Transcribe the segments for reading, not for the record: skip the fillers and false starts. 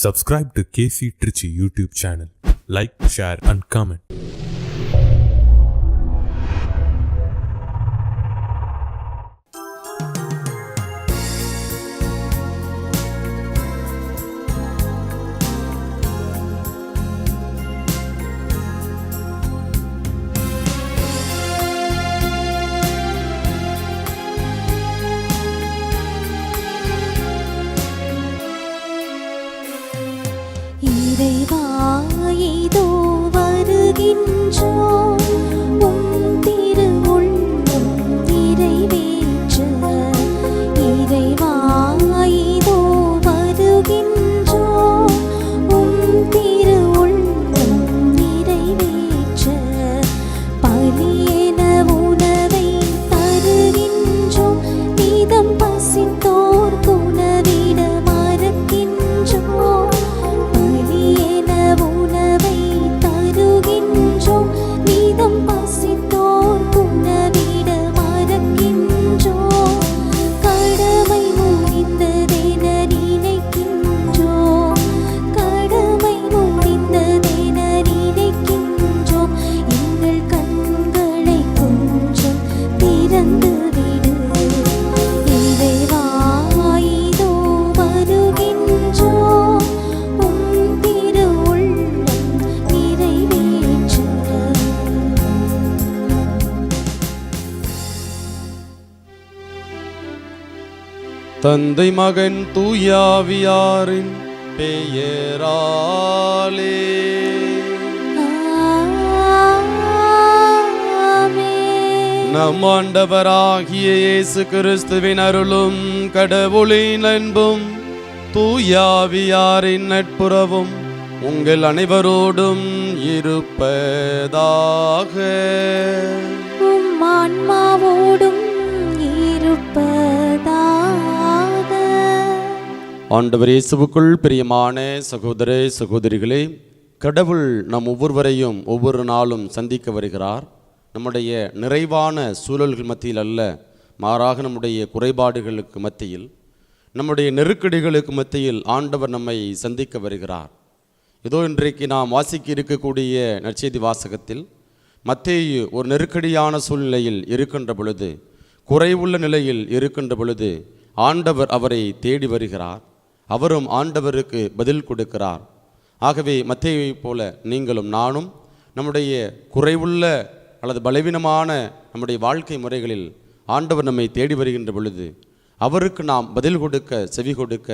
Subscribe to KC Trichy YouTube channel. Like, share and comment. இறைவா இதோ வருகின்றோம், உம் திருவுள்ளம் நிறைவேற்ற. இறைவா இதோ வருகின்றோம், உம் திருவுள்ளம் நிறைவேற்ற. பலியென உணவை தருகின்றோம், நீதம் பசித்தோர் உணவிட மறக்கின்றோம். தந்தை மகன் தூயாவியாரின் பெயராலே நம் ஆண்டவராகிய இயேசு கிறிஸ்துவின் அருளும் கடவுளின் அன்பும் தூயாவியாரின் நட்புறவும் உங்கள் அனைவரோடும் இருப்பதாக. உம் ஆன்மாவோடும் இருப்பதாக. ஆண்டவர் இயேசுவுக்குள் பிரியமான சகோதர சகோதரிகளே, கடவுள் நம் ஒவ்வொருவரையும் ஒவ்வொரு நாளும் சந்திக்க வருகிறார். நம்முடைய நிறைவான சூழல்கள் மத்தியில் அல்ல, மாறாக நம்முடைய குறைபாடுகளுக்கு மத்தியில், நம்முடைய நெருக்கடிகளுக்கு மத்தியில் ஆண்டவர் நம்மை சந்திக்க வருகிறார். இதோ இன்றைக்கு நாம் வாசிக்க இருக்கக்கூடிய நற்செய்தி வாசகத்தில் மத்தேயு ஒரு நெருக்கடியான சூழ்நிலையில் இருக்கின்ற பொழுது, குறைவுள்ள நிலையில் இருக்கின்ற பொழுது ஆண்டவர் அவரை தேடி வருகிறார். அவரும் ஆண்டவருக்கு பதில் கொடுக்கிறார். ஆகவே மத்தேயுவைப் போல நீங்களும் நானும் நம்முடைய குறைவுள்ள அல்லது பலவீனமான நம்முடைய வாழ்க்கை முறைகளில் ஆண்டவர் நம்மை தேடி வருகின்ற பொழுது அவருக்கு நாம் பதில் கொடுக்க, செவி கொடுக்க,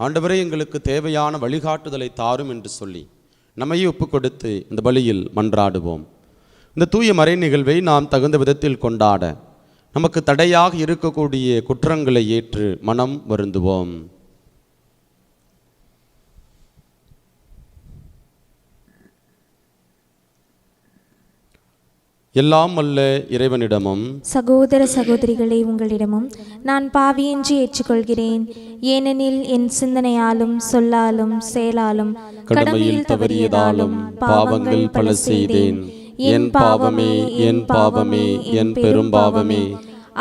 ஆண்டவரே எங்களுக்கு தேவையான வழிகாட்டுதலை தாரும் என்று சொல்லி நம்மையே ஒப்பு கொடுத்து இந்த பலியில் மன்றாடுவோம். இந்த தூய மறை நிகழ்வை நாம் தகுந்த விதத்தில் கொண்டாட நமக்கு தடையாக இருக்கக்கூடிய குற்றங்களை ஏற்று மனம் வருந்துவோம். எல்லாம் வல்ல இறைவனிடமும் சகோதர சகோதரிகளே உங்களிடமும் நான் பாவியின்றி ஏற்றுக்கொள்கிறேன். ஏனெனில் என் சிந்தனையாலும் சொல்லாலும் செயலாலும் கடமையில் தவறியதாலும் பாவங்கள் பல செய்தேன். என் பாவமே, என் பாவமே, என் பெரும் பாவமே.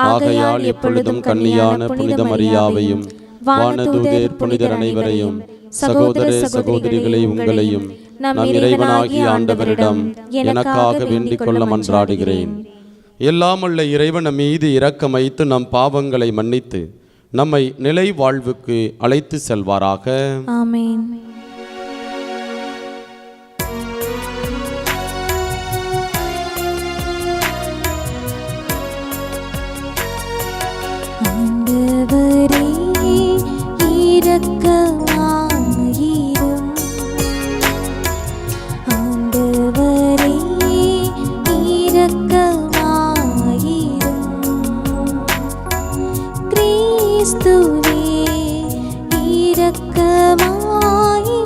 ஆகையால் எப்பொழுதும் கன்னியான புனித மரியாவையும் வானதூதர் புனிதர் அனைவரையும் சகோதர சகோதரிகளை உங்களையும் நம் இறைவனாகிய ஆண்டவரிடம் எனக்காக வேண்டிக் கொள்ள மன்றாடுகிறேன். எல்லாம் உள்ள இறைவன் மீது இரக்கம் வைத்து நம் பாவங்களை மன்னித்து நம்மை நிலை வாழ்வுக்கு அழைத்து செல்வாராக. ஆமென். ஆண்டவரே இரக்கமாயிரும். ஆண்டவரே இரக்கமாயிரும். கிறிஸ்துவே இரக்கமாயிரும்.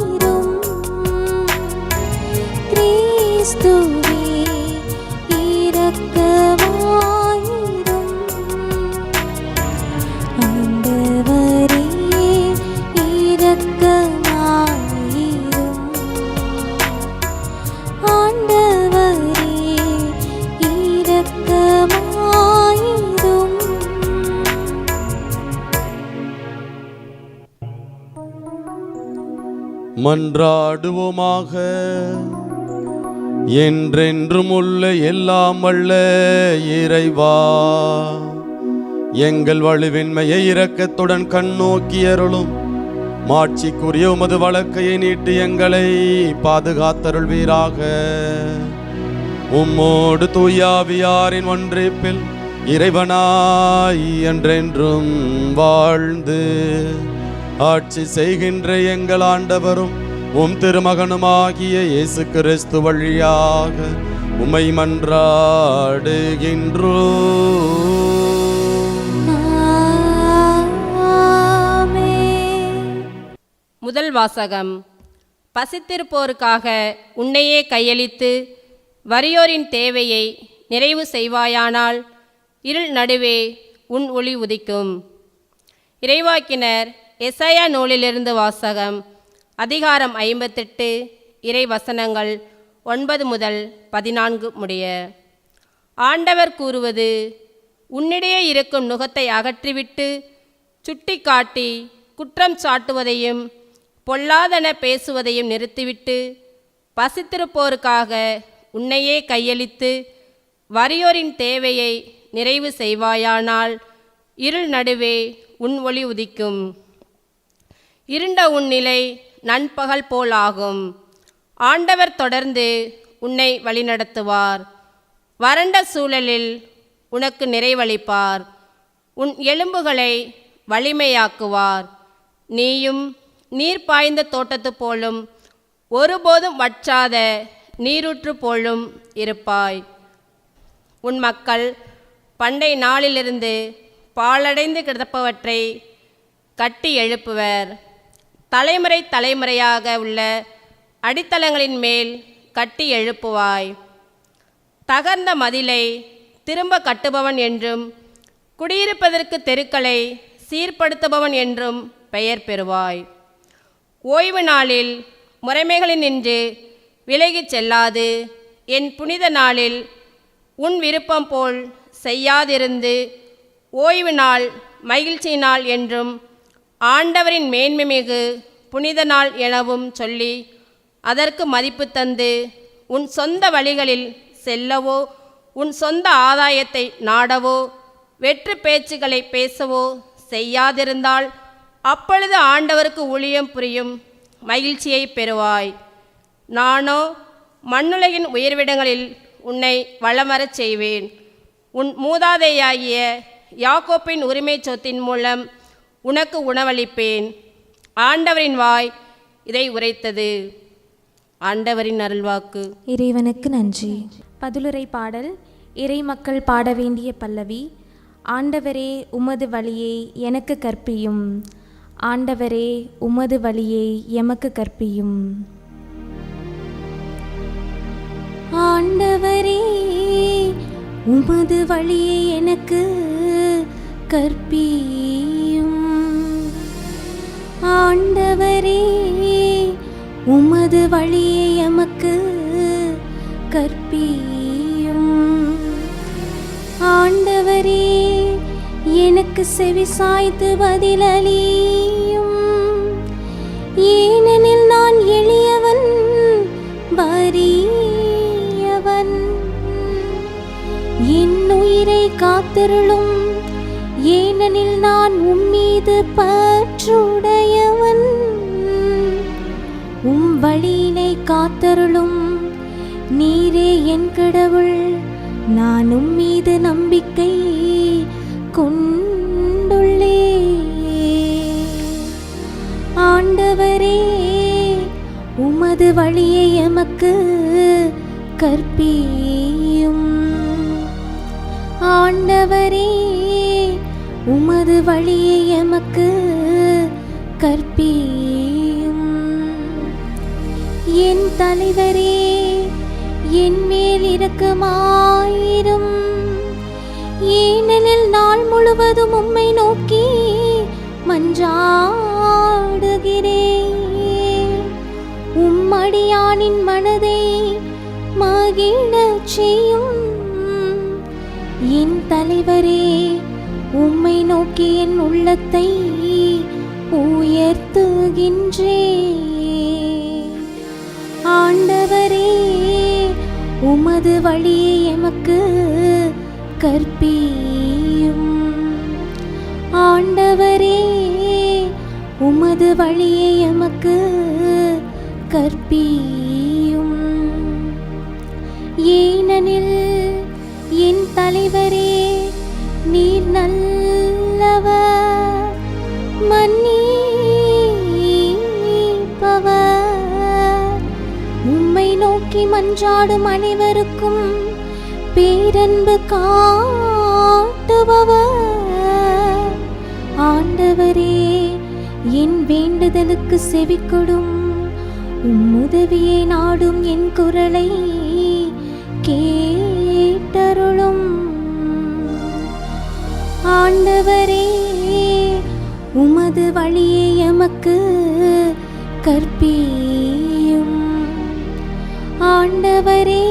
மன்றாடுவோமாக. என்றென்றும் உள்ள எல்லாம் வல்ல இறைவா, எங்கள் வலுவின்மையை இரக்கத்துடன் கண்ணோக்கி அருளும். மாட்சிக்குரிய உமது வழக்கையை நீட்டி எங்களை பாதுகாத்தருள்வீராக. உம்மோடு தூயாவியாரின் ஒன்றிப்பில் இறைவனாய் என்றென்றும் வாழ்ந்து ஆட்சி செய்கின்ற எங்கள் ஆண்டவரும் உம் திருமகனுமாகிய இயேசு கிறிஸ்து வழியாக உம்மை மன்றாடுகின்றோம். முதல் வாசகம். பசித்திருப்போருக்காக உன்னையே கையளித்து வறியோரின் தேவையை நிறைவு செய்வாயானால் இருள் நடுவே உன் ஒளி உதிக்கும். இறைவாக்கினர் எசாயா நூலிலிருந்து வாசகம். அதிகாரம் 58, இறை வசனங்கள் 9 முதல் 14 முடிய. ஆண்டவர் கூறுவது: உன்னிடையே இருக்கும் நுகத்தை அகற்றிவிட்டு சுட்டி காட்டி குற்றம் சாட்டுவதையும் பொல்லாதன பேசுவதையும் நிறுத்திவிட்டு பசித்திருப்போருக்காக உன்னையே கையளித்து வறியோரின் தேவையை நிறைவு செய்வாயானால் இருள் நடுவே உன் ஒளி உதிக்கும். இருண்ட உன் நிலை நண்பகல் போல் ஆகும். ஆண்டவர் தொடர்ந்து உன்னை வழிநடத்துவார். வறண்ட சூழலில் உனக்கு நிறைவளிப்பார். உன் எலும்புகளை வலிமையாக்குவார். நீயும் நீர் பாய்ந்த தோட்டத்து போலும் ஒருபோதும் வற்றாத நீரூற்று போலும் இருப்பாய். உன் மக்கள் பண்டை நாளிலிருந்து பாழடைந்து கிடப்பவற்றை கட்டி எழுப்புவர். தலைமுறை தலைமுறையாக உள்ள அடித்தளங்களின் மேல் கட்டி எழுப்புவாய். தகர்ந்த மதிலை திரும்ப கட்டுபவன் என்றும் குடியிருப்பதற்கு தெருக்களை சீர்படுத்துபவன் என்றும் பெயர் பெறுவாய். ஓய்வு நாளில் முறைமைகளினின்று விலகிச் செல்லாது என் புனித நாளில் உன் விருப்பம் போல் செய்யாதிருந்து ஓய்வு நாள் மகிழ்ச்சி நாள் என்றும் ஆண்டவரின் மேன்மைமிகு புனித நாள் எனவும் சொல்லி அதற்கு மதிப்பு தந்து உன் சொந்த வழிகளில் செல்லவோ உன் சொந்த ஆதாயத்தை நாடவோ வெற்று பேச்சுக்களை பேசவோ செய்யாதிருந்தால் அப்பொழுது ஆண்டவருக்கு ஊழியம் புரியும் மகிழ்ச்சியை பெறுவாய். நானோ மண்ணுலகின் உயர்விடங்களில் உன்னை வளமரச் செய்வேன். உன் மூதாதையாகிய யாக்கோப்பின் உரிமை சொத்தின் மூலம் உனக்கு உணவளிப்பேன். ஆண்டவரின் வாய் இதை உரைத்தது. ஆண்டவரின் அருள்வாக்கு. இறைவனுக்கு நன்றி. பதிலுரை பாடல். இறை மக்கள் பாட வேண்டிய பல்லவி. ஆண்டவரே உமது வழியை எனக்கு கற்பியும். ஆண்டவரே உமது வழியை எமக்கு கற்பியும். ஆண்டவரே உமது வழியை எனக்கு கற்பியும். ஆண்டவரே உமது வழியை எமக்கு கற்பியும். ஆண்டவரே எனக்கு செவி சாய்த்து பதிலளியும். ஏனெனில் நான் எளியவன் வறியவன். என் உயிரை காத்தருளும். ஏனெனில் நான் உம்மீது பற்றுடையவன். உம் வழியினை காத்தருளும். நீரே என் கடவுள். நான் உம்மீது நம்பிக்கை கொண்டுள்ளே. ஆண்டவரே உமது வழியை எமக்கு கற்பியும். ஆண்டவரே உமது வழியை எமக்கு கற்பியும். என் தலைவரே என் மேல் இரக்கமாயிரும். ஏனெனில் நாள் முழுவதும் உம்மை நோக்கி மன்றாடுகிறேன். உம்மடியானின் மனதை மகிழச் செய்யும். என் தலைவரே உம்மை நோக்கி என் உள்ளத்தை உயர்த்துகின்றேன். உமது வழியை எமக்கு கற்பியும். ஆண்டவரே உமது வழியை எமக்கு கற்பியும். ஏனெனில் என் தலைவரே நீர் நல்லவர், மன்னிப்பவர், உம்மை நோக்கி மன்றாடும் அனைவருக்கும் பேரன்பு காட்டுபவர். ஆண்டவரே என் வேண்டுதலுக்கு செவிக்கொடும், உம்முதவியை நாடும் என் குரலை கேட்டருளும். ஆண்டவரே உமது வழியை எமக்கு கற்பியும். ஆண்டவரே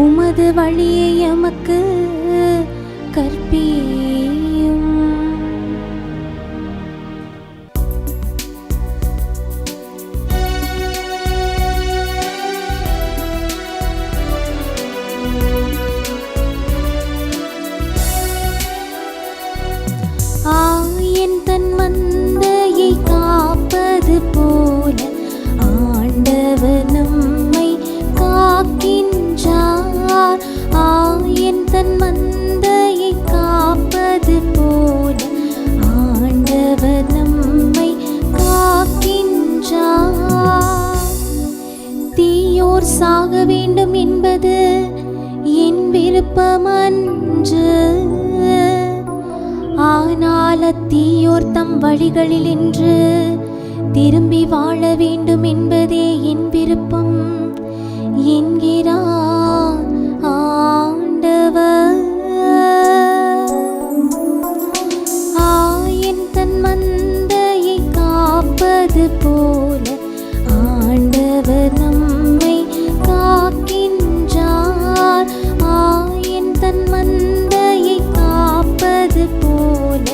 உமது வழியை எமக்கு கற்பியும். ஆயன் தன் மந்தையை காப்பது போல ஆண்டவர் நம்மை காக்கின்றார். ஆயன் தன் மந்தையை காப்பது போல ஆண்டவர் நம்மை காக்கின்றார். தீயோர் சாக வேண்டும் என்பது என் விருப்பமன்று, ஆனால் அத்தீயோர் தம் வழிகளில் இன்று திரும்பி வாழ வேண்டும் என்பதே என் விருப்பம் என்கிறார் ஆண்டவர். ஆயன் தன் மந்தையை காப்பது போல ஆண்டவர் நம்மை காக்கின்றார். ஆயன் தன் மந்தையை காப்பது போல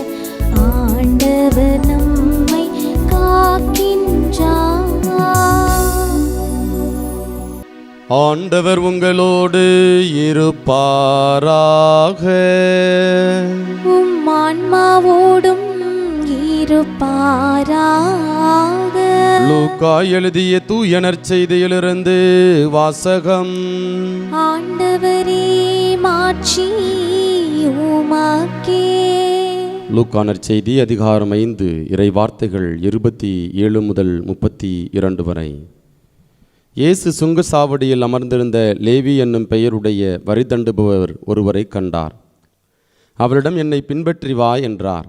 ஆண்டவர் நம்மை காக்கின்றார். ஆண்டவர் உங்களோடு இருப்பாராக. உம் ஆன்மாவோடும் இருப்பாராக. லூக்கா எழுதிய தூய நற்செய்தியிலிருந்து வாசகம். ஆண்டவரே மாட்சி உமக்கே. லூக்கா நற்செய்தி அதிகாரம் 5 இறை வார்த்தைகள் 27 முதல் 32 வரை. இயேசு சுங்கசாவடியில் அமர்ந்திருந்த லேவி என்னும் பெயருடைய வரி தண்டுபவர் ஒருவரை கண்டார். அவரிடம் என்னை பின்பற்றி வா என்றார்.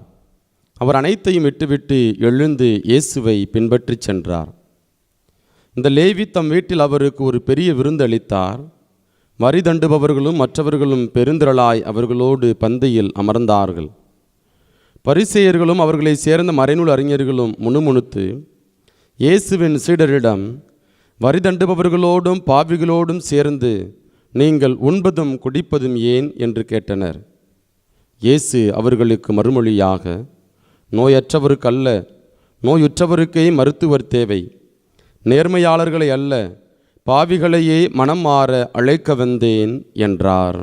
அவர் அனைத்தையும் விட்டுவிட்டு எழுந்து இயேசுவை பின்பற்றி சென்றார். இந்த லேவி தம் வீட்டில் அவருக்கு ஒரு பெரிய விருந்து அளித்தார். வரி தண்டுபவர்களும் மற்றவர்களும் பெருந்திரளாய் அவர்களோடு பந்தியில் அமர்ந்தார்கள். பரிசேயர்களும் அவர்களை சேர்ந்த மறைநூல் அறிஞர்களும் முணுமுணுத்து இயேசுவின் சீடரிடம், வரி தண்டுபவர்களோடும் பாவிகளோடும் சேர்ந்து நீங்கள் உண்பதும் குடிப்பதும் ஏன் என்று கேட்டனர். இயேசு அவர்களுக்கு மறுமொழியாக, நோயற்றவருக்கு அல்ல, நோயுற்றவருக்கே மருத்துவர் தேவை. நேர்மையாளர்களை அல்ல, பாவிகளையே மனம் மாற அழைக்க வந்தேன் என்றார்.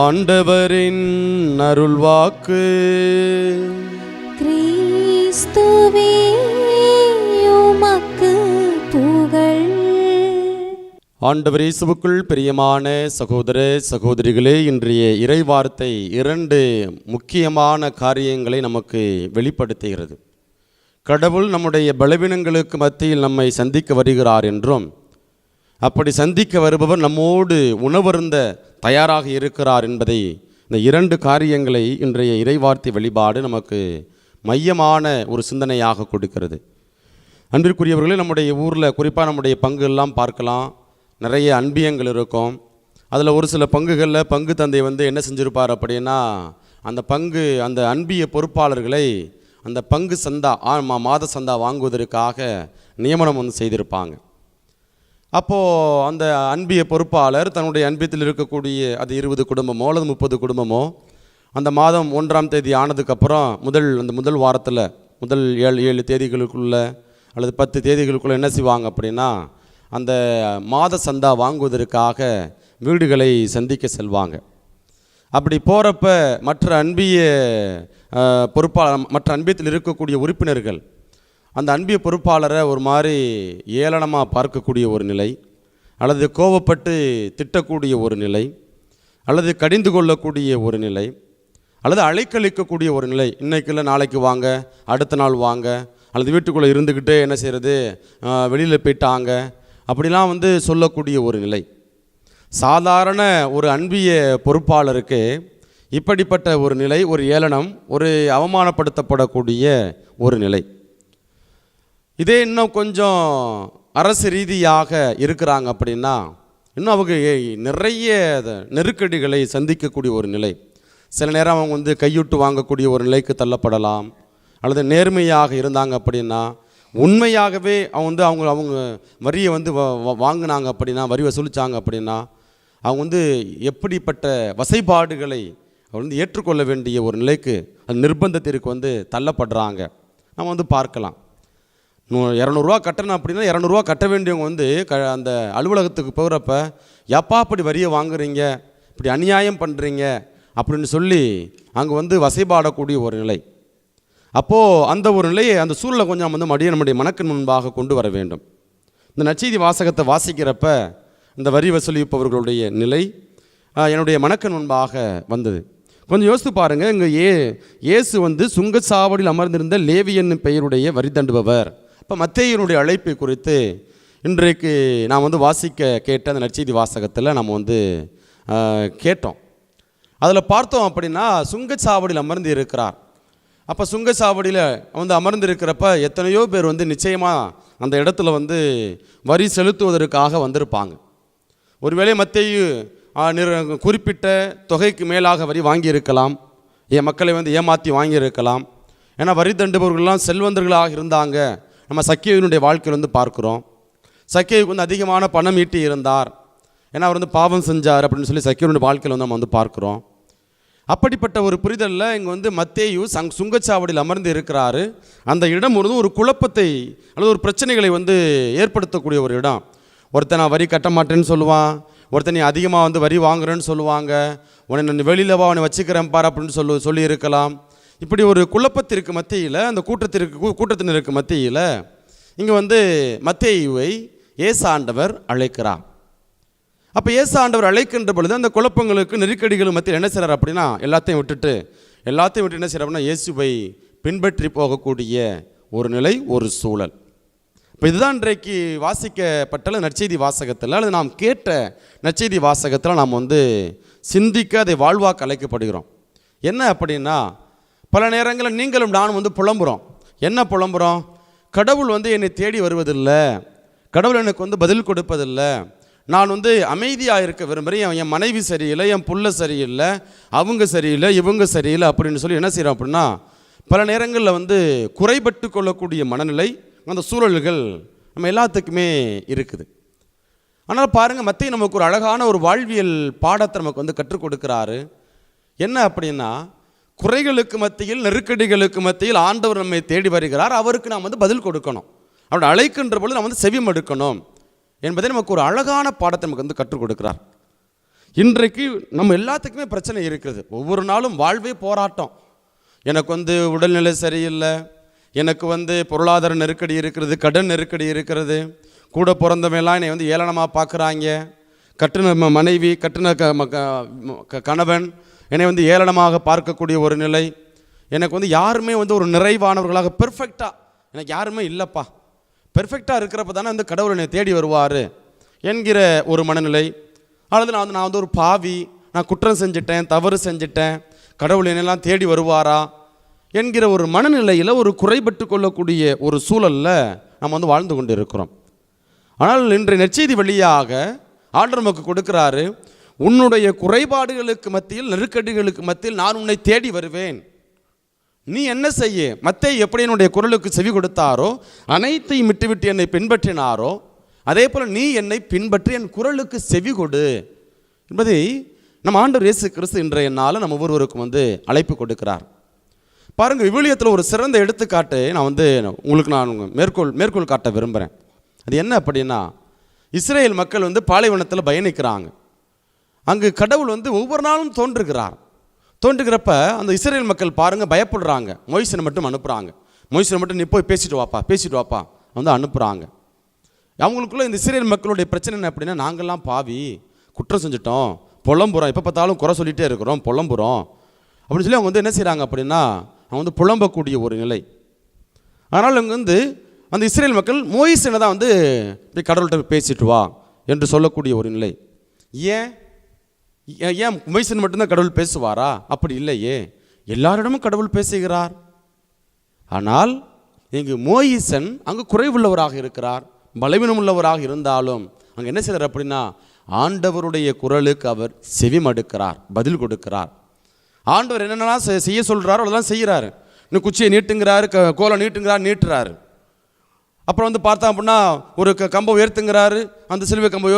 ஆண்டவரின் அருள்வாக்கு. கிறிஸ்துவே உமக்கு புகழ். ஆண்டவர் இயேசுவுக்குள் பிரியமான சகோதர சகோதரிகளே, இன்றைய இறைவார்த்தை 2 முக்கியமான காரியங்களை நமக்கு வெளிப்படுத்துகிறது. கடவுள் நம்முடைய பலவீனங்களுக்கு மத்தியில் நம்மை சந்திக்க வருகிறார் என்றும், அப்படி சந்திக்க வருபவர் நம்மோடு உணவருந்த தயாராக இருக்கிறார் என்பதை இந்த 2 காரியங்களை இன்றைய இறைவார்த்தை வழிபாடு நமக்கு மையமான ஒரு சிந்தனையாக கொடுக்கிறது. அன்பிற்குரியவர்களே, நம்முடைய ஊரில் குறிப்பாக நம்முடைய பங்கு எல்லாம் பார்க்கலாம். நிறைய அன்பியங்கள் இருக்கும். அதில் ஒரு சில பங்குகளில் பங்கு தந்தை என்ன செஞ்சுருப்பார் அப்படின்னா, அந்த அன்பிய பொறுப்பாளர்களை அந்த பங்கு சந்தா மாத சந்தா வாங்குவதற்காக நியமனம் செய்திருப்பாங்க. அப்போது அந்த அன்பிய பொறுப்பாளர் தன்னுடைய அன்பியத்தில் இருக்கக்கூடிய அது 20 குடும்பமோ அல்லது 30 குடும்பமோ அந்த மாதம் 1ஆம் தேதி ஆனதுக்கப்புறம் முதல் வாரத்தில் முதல் 7 தேதிகளுக்குள்ள அல்லது 10 தேதிகளுக்குள்ளே என்ன செய்வாங்க அப்படின்னா, அந்த மாத சந்தா வாங்குவதற்காக வீடுகளை சந்திக்க செல்வாங்க. அப்படி போகிறப்ப மற்ற அன்பியத்தில் இருக்கக்கூடிய உறுப்பினர்கள் அந்த அன்பிய பொறுப்பாளரை ஒரு மாதிரி ஏளனமாக பார்க்கக்கூடிய ஒரு நிலை, அல்லது கோபப்பட்டு திட்டக்கூடிய ஒரு நிலை, அல்லது கடிந்து கொள்ளக்கூடிய ஒரு நிலை, அல்லது அழைக்கழிக்கக்கூடிய ஒரு நிலை. இன்றைக்கு இல்லை நாளைக்கு வாங்க, அடுத்த நாள் வாங்க, அல்லது வீட்டுக்குள்ளே இருந்துக்கிட்டே என்ன செய்கிறது, வெளியில் போயிட்டாங்க, அப்படிலாம் சொல்லக்கூடிய ஒரு நிலை. சாதாரண ஒரு அன்பிய பொறுப்பாளருக்கு இப்படிப்பட்ட ஒரு நிலை, ஒரு ஏளனம், ஒரு அவமானப்படுத்தப்படக்கூடிய ஒரு நிலை. இதே இன்னும் கொஞ்சம் அரசு ரீதியாக இருக்கிறாங்க அப்படின்னா இன்னும் அவங்க நிறைய நெருக்கடிகளை சந்திக்கக்கூடிய ஒரு நிலை. சில நேரம் அவங்க கையூட்டு வாங்கக்கூடிய ஒரு நிலைக்கு தள்ளப்படலாம். அல்லது நேர்மையாக இருந்தாங்க அப்படின்னா, உண்மையாகவே அவங்க வரியை வாங்கினாங்க அப்படின்னா, வரி வசூலித்தாங்க அப்படின்னா, அவங்க எப்படிப்பட்ட வசைபாடுகளை ஏற்றுக்கொள்ள வேண்டிய ஒரு நிலைக்கு, அந்த நிர்பந்தத்திற்கு தள்ளப்படுறாங்க. நம்ம பார்க்கலாம். 200 கட்டணும் அப்படின்னா 200 கட்ட வேண்டியவங்க அந்த அலுவலகத்துக்கு போகிறப்ப, எப்பா அப்படி வரியை வாங்குறீங்க, இப்படி அநியாயம் பண்ணுறீங்க அப்படின்னு சொல்லி அங்கே வசைபாடக்கூடிய ஒரு நிலை. அப்போது அந்த ஒரு நிலையை, அந்த சூழலை கொஞ்சம் நம்முடைய மனக்கு முன்பாக கொண்டு வர வேண்டும். இந்த நற்செய்தி வாசகத்தை வாசிக்கிறப்ப இந்த வரி வசூலிப்பவர்களுடைய நிலை என்னுடைய மனக்கண் முன்பாக வந்தது. கொஞ்சம் யோசித்து பாருங்கள். இங்கே இயேசு சுங்கச்சாவடியில் அமர்ந்திருந்த லேவி என்னும் பெயருடைய வரி தண்டுபவர். இப்போ மத்தேயுனுடைய அழைப்பை குறித்து இன்றைக்கு நாம் வாசிக்க கேட்ட அந்த நற்செய்தி வாசகத்தில் நம்ம கேட்டோம். அதில் பார்த்தோம் அப்படின்னா சுங்கச்சாவடியில் அமர்ந்து இருக்கிறார். அப்போ சுங்கச்சாவடியில் அமர்ந்து இருக்கிறப்ப எத்தனையோ பேர் நிச்சயமாக அந்த இடத்துல வரி செலுத்துவதற்காக வந்திருப்பாங்க. ஒருவேளை மத்தேயு குறிப்பிட்ட தொகைக்கு மேலாக வரி வாங்கியிருக்கலாம், என் மக்களை ஏமாற்றி வாங்கியிருக்கலாம். ஏன்னா வரி தண்டுபவர்கள்லாம் செல்வந்தர்களாக இருந்தாங்க. நம்ம சக்கேயுனுடைய வாழ்க்கையில் பார்க்குறோம். சக்கேயுக்கு அதிகமான பணம் ஈட்டி இருந்தார். ஏன்னா அவர் பாவம் செஞ்சார் அப்படின்னு சொல்லி சக்கேயுனுடைய வாழ்க்கையில் நம்ம பார்க்குறோம். அப்படிப்பட்ட ஒரு புரிதலில் இங்கே மத்தேயு சுங்கச்சாவடியில் அமர்ந்து இருக்கிறாரு. அந்த இடம் ஒரு குழப்பத்தை அல்லது ஒரு பிரச்சனைகளை ஏற்படுத்தக்கூடிய ஒரு இடம். ஒருத்தன் நான் வரி கட்ட மாட்டேன்னு சொல்லுவான், ஒருத்தன் நீ அதிகமாக வரி வாங்குறேன்னு சொல்லுவாங்க, உன்னை நான் வெளியில் வா, உன்னை வச்சுக்கிறேன் பார் அப்படின்னு சொல்லி இருக்கலாம். இப்படி ஒரு குழப்பத்திற்கு மத்தியில், அந்த கூட்டத்தினருக்கு மத்தியில் இங்கே மத்தேயுவை இயேசு ஆண்டவர் அழைக்கிறார். அப்போ இயேசு ஆண்டவர் அழைக்கின்ற பொழுது அந்த குழப்பங்களுக்கு நெருக்கடிகளும் மத்தியில் என்ன செய்கிறார் அப்படின்னா, எல்லாத்தையும் விட்டு என்ன செய்கிறார் அப்படின்னா, இயேசுவை பின்பற்றி போகக்கூடிய ஒரு நிலை, ஒரு சூழல். இப்போ இதுதான் இன்றைக்கு வாசிக்கப்பட்ட நற்செய்தி வாசகத்தில், அல்லது நாம் கேட்ட நற்செய்தி வாசகத்தில் நாம் சிந்திக்க அதை வாழ்வாக்க அழைக்கப்படுகிறோம். என்ன அப்படின்னா, பல நேரங்களில் நீங்களும் நானும் புலம்புறோம். என்ன புலம்புறோம்? கடவுள் என்னை தேடி வருவதில்லை, கடவுள் எனக்கு பதில் கொடுப்பதில்லை, நான் அமைதியாக இருக்க விரும்புகிறேன், என் மனைவி சரியில்லை, என் புள்ள சரியில்லை, அவங்க சரியில்லை, இவங்க சரியில்லை அப்படின்னு சொல்லி என்ன செய்கிறோம் அப்படின்னா, பல நேரங்களில் குறைபட்டு கொள்ளக்கூடிய மனநிலை, அந்த சூழல்கள் நம்ம எல்லாத்துக்குமே இருக்குது. ஆனால் பாருங்கள், மத்தேயு நமக்கு ஒரு அழகான ஒரு வாழ்வியல் பாடத்தை நமக்கு கற்றுக் கொடுக்குறாரு. என்ன அப்படின்னா, குறைகளுக்கு மத்தியில், நெருக்கடிகளுக்கு மத்தியில் ஆண்டவர் நம்மை தேடி வருகிறார். அவருக்கு நாம் பதில் கொடுக்கணும். அவரை அழைக்கின்ற பொழுது நாம் செவியம் எடுக்கணும் என்பதை நமக்கு ஒரு அழகான பாடத்தை நமக்கு கற்றுக் கொடுக்கிறார். இன்றைக்கு நம்ம எல்லாத்துக்குமே பிரச்சனை இருக்குது. ஒவ்வொரு நாளும் வாழ்வே போராட்டம். எனக்கு உடல்நிலை சரியில்லை, எனக்கு பொருளாதார நெருக்கடி இருக்கிறது, கடன் நெருக்கடி இருக்கிறது, கூட பிறந்தவெல்லாம் என்னை ஏளனமாக பார்க்குறாங்க, கட்டின மனைவி, கட்டின கணவன் என்னை ஏளனமாக பார்க்கக்கூடிய ஒரு நிலை, எனக்கு யாருமே ஒரு நிறைவானவர்களாக பெர்ஃபெக்டாக எனக்கு யாருமே இல்லைப்பா, பெர்ஃபெக்டாக இருக்கிறப்ப தானே கடவுள் என்னை தேடி வருவார் என்கிற ஒரு மனநிலை. அல்லது நான் ஒரு பாவி, நான் குற்றம் செஞ்சிட்டேன், தவறு செஞ்சிட்டேன், கடவுள் என்னெல்லாம் தேடி வருவாரா என்கிற ஒரு மனநிலையில், ஒரு குறைபட்டு கொள்ளக்கூடிய ஒரு சூழலில் நம்ம வாழ்ந்து கொண்டு இருக்கிறோம். ஆனால் இன்றைய நற்செய்தி வழியாக ஆண்டவர் நமக்கு கொடுக்கிறாரு, உன்னுடைய குறைபாடுகளுக்கு மத்தியில், நெருக்கடிகளுக்கு மத்தியில் நான் உன்னை தேடி வருவேன். நீ என்ன செய்ய? மத்தேயு எப்படி என்னுடைய குரலுக்கு செவி கொடுத்தாரோ, அனைத்தையும் விட்டுவிட்டு என்னை பின்பற்றினாரோ, அதே போல் நீ என்னை பின்பற்றி என் குரலுக்கு செவி கொடு என்பதை நம்ம ஆண்டவர் இயேசு கிறிஸ்து இன்றைய நாள் நம்ம ஒவ்வொருவருக்கும் அழைப்பு கொடுக்கிறார். பாருங்கள், விவிலியத்தில் ஒரு சிறந்த எடுத்துக்காட்டு நான் உங்களுக்கு நான் மேற்கோள் காட்ட விரும்புகிறேன். அது என்ன அப்படின்னா, இஸ்ரேல் மக்கள் வந்து பாலைவனத்தில் பயணிக்கிறாங்க. அங்கு கடவுள் வந்து ஒவ்வொரு நாளும் தோன்றுகிறார். தோன்றுகிறப்ப அந்த இஸ்ரேல் மக்கள் பாருங்கள் பயப்படுறாங்க. மோய்சனை மட்டும் அனுப்புகிறாங்க. மோய்சனை மட்டும் நீ போய் பேசிட்டு வாப்பா வந்து அனுப்புகிறாங்க. அவங்களுக்குள்ள இந்த இஸ்ரேல் மக்களுடைய பிரச்சனை என்ன அப்படின்னா, நாங்கள்லாம் பாவி, குற்றம் செஞ்சுட்டோம், புலம்புறோம், எப்போ பார்த்தாலும் குறை சொல்லிகிட்டே இருக்கிறோம், புலம்புறோம் அப்படின்னு சொல்லி அவங்க வந்து என்ன செய்கிறாங்க அப்படின்னா, அவங்க வந்து புலம்பக்கூடிய ஒரு நிலை. அதனால் அங்கே வந்து அந்த இஸ்ரேல் மக்கள் மோய்சனை தான் வந்து இப்படி கடவுள்கிட்ட பேசிட்டு வா என்று சொல்லக்கூடிய ஒரு நிலை. ஏன் மோய்சன் மட்டும்தான் கடவுள் பேசுவாரா? அப்படி இல்லையே, எல்லாரிடமும் கடவுள் பேசுகிறார். ஆனால் இங்கு மோயிசன் அங்கு குறைவுள்ளவராக இருக்கிறார், பலவீனம் உள்ளவராக இருந்தாலும் அங்கே என்ன செய்கிறார் அப்படின்னா, ஆண்டவருடைய குரலுக்கு அவர் செவிமடுக்கிறார், பதில் கொடுக்கிறார். ஆண்டவர் என்னென்னலாம் செய்ய சொல்கிறாரோ அதெல்லாம் செய்கிறாரு. இன்னும் குச்சியை நீட்டுங்கிறாரு, கோலை நீட்டுறாரு. அப்புறம் வந்து பார்த்தா அப்படின்னா ஒரு கம்பை உயர்த்துங்கிறாரு, அந்த சிலுவை கம்பை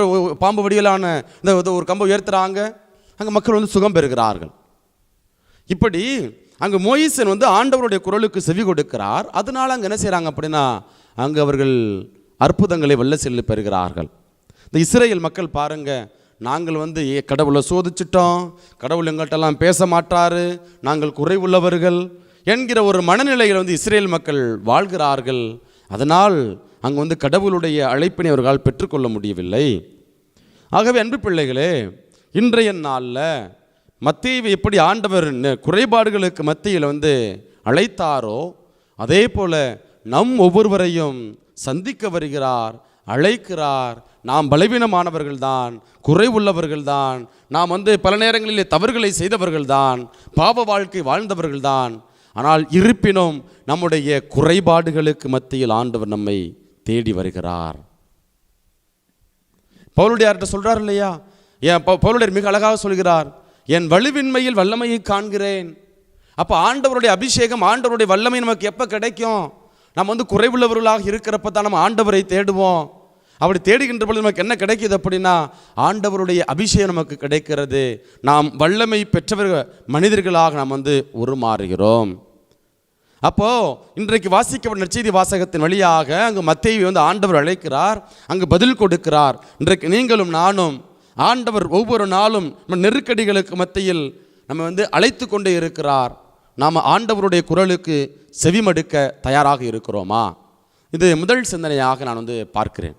பாம்பு வடிவிலான இந்த ஒரு கம்பை உயர்த்துறாங்க. அங்கே மக்கள் வந்து சுகம் பெறுகிறார்கள். இப்படி அங்கே மோயிசன் வந்து ஆண்டவருடைய குரலுக்கு செவி கொடுக்கிறார். அதனால் அங்கே என்ன செய்கிறாங்க அப்படின்னா, அங்கே அவர்கள் அற்புதங்களை வெல்ல செல்லு பெறுகிறார்கள். இந்த இஸ்ரேல் மக்கள் பாருங்க, நாங்கள் வந்து கடவுளை சோதிச்சிட்டோம், கடவுள் எங்கள்கிட்டலாம் பேச மாட்டாரு, நாங்கள் குறைவுள்ளவர்கள் என்கிற ஒரு மனநிலையில் வந்து இஸ்ரேல் மக்கள் வாழ்கிறார்கள். அதனால் அங்கே வந்து கடவுளுடைய அழைப்பினை அவர்களால் பெற்றுக்கொள்ள முடியவில்லை. ஆகவே அன்பு பிள்ளைகளே, இன்றைய நாளில் மத்தேயுவை எப்படி ஆண்டவர் குறைபாடுகளுக்கு மத்தியில் வந்து அழைத்தாரோ, அதே போல் நம் ஒவ்வொருவரையும் சந்திக்க வருகிறார், அழைக்கிறார். நாம் பலவீனமானவர்கள்தான், குறைவுள்ளவர்கள்தான், நாம் வந்து பல நேரங்களிலே தவறுகளை செய்தவர்கள்தான், பாவ வாழ்க்கை வாழ்ந்தவர்கள்தான். ஆனால் இருப்பினும் நம்முடைய குறைபாடுகளுக்கு மத்தியில் ஆண்டவர் நம்மை தேடி வருகிறார். பவுலுடையார்கிட்ட சொல்றார் இல்லையா, பவுலுடையார் மிக அழகாக சொல்கிறார், என் வலுவின்மையில் வல்லமையை காண்கிறேன். அப்போ ஆண்டவருடைய அபிஷேகம், ஆண்டவருடைய வல்லமை நமக்கு எப்போ கிடைக்கும்? நம்ம வந்து குறைவுள்ளவர்களாக இருக்கிறப்ப தான் நம்ம ஆண்டவரை தேடுவோம். அப்படி தேடுகின்ற பொழுது நமக்கு என்ன கிடைக்கிது அப்படின்னா, ஆண்டவருடைய அபிஷேகம் நமக்கு கிடைக்கிறது. நாம் வல்லமை பெற்றவர்கள் மனிதர்களாக நாம் வந்து உருமாறுகிறோம். அப்போ இன்றைக்கு வாசிக்கப்பட்ட நற்செய்தி வாசகத்தின் வழியாக அங்கு மத்தேயுவை வந்து ஆண்டவர் அழைக்கிறார், அங்கு பதில் கொடுக்கிறார். இன்றைக்கு நீங்களும் நானும் ஆண்டவர் ஒவ்வொரு நாளும் நம்ம நெருக்கடிகளுக்கு மத்தியில் நம்ம வந்து அழைத்து கொண்டே இருக்கிறார். நாம் ஆண்டவருடைய குரலுக்கு செவிமடுக்க தயாராக இருக்கிறோமா? இது முதல் சிந்தனையாக நான் வந்து பார்க்கிறேன்.